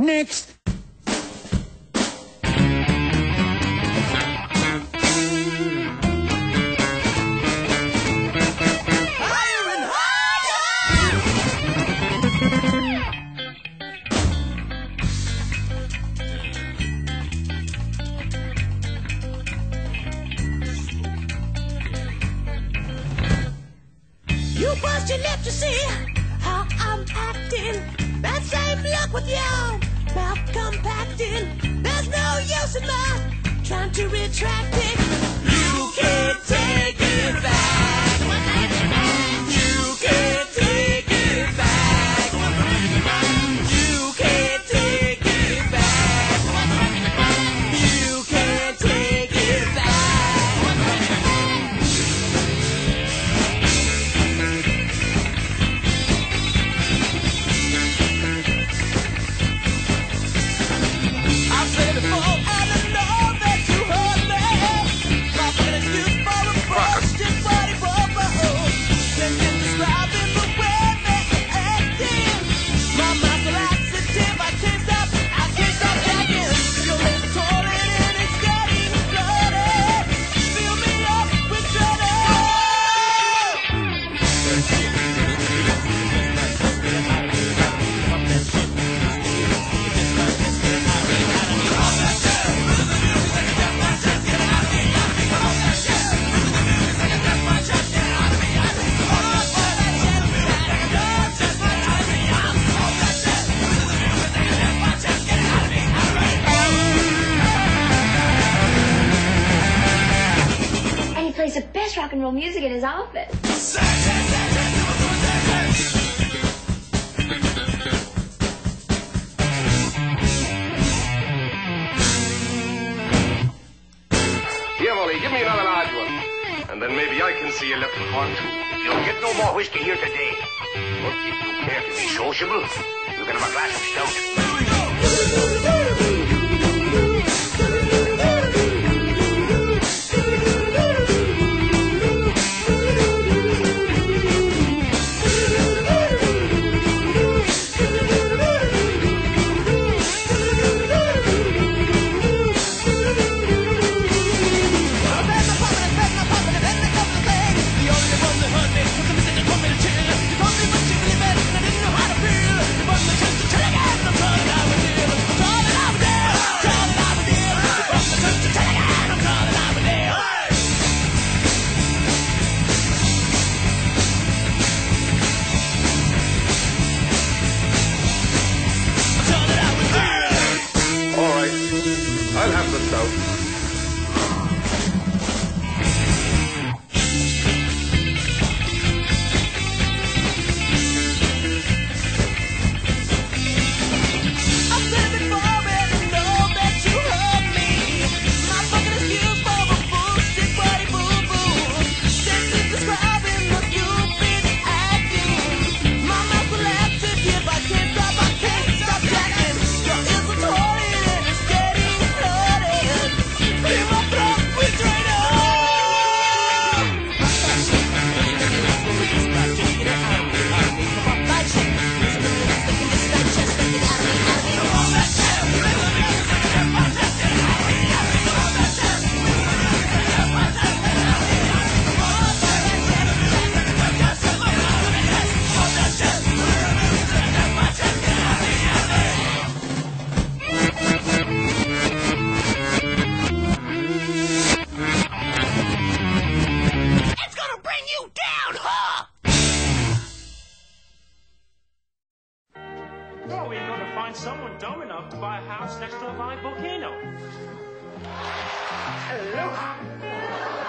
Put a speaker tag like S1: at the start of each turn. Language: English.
S1: Next.
S2: You bust your lip to see how I'm acting. That same look with your mouth compacting. There's no use in my trying to retract it. You can't take it back. You can't take it back. You can't take it back. You can't take it back. I've said it before, and I know that you heard me. My fucking excuse for a bullshit body bubble. Then you're describing the way that you're acting. My mind's a laxative, I can't stop jacking. Your lips are toilet and it's getting flooded. Fill me up with trouble.
S3: And he plays the best rock and roll music in his office.
S4: Here, Molly, give me another large one. And then maybe I can see a little hot too.
S5: You'll get no more whiskey here today. But if you care to be sociable, you can have a glass of stout.
S4: All right, I'll have the stout.
S2: I've said it before, and I know that you heard me. My fucking excuse for a bullshit body boo-boo. This is describing the stupid acting. My mouth's a laxative, I can't stop jacking. Your ears are toilet and it's getting flooded. Fill my blood with Drano. It's gonna bring you down, huh?
S6: Well, we've got to find someone dumb enough to buy a house next to a live volcano.
S5: Aloha!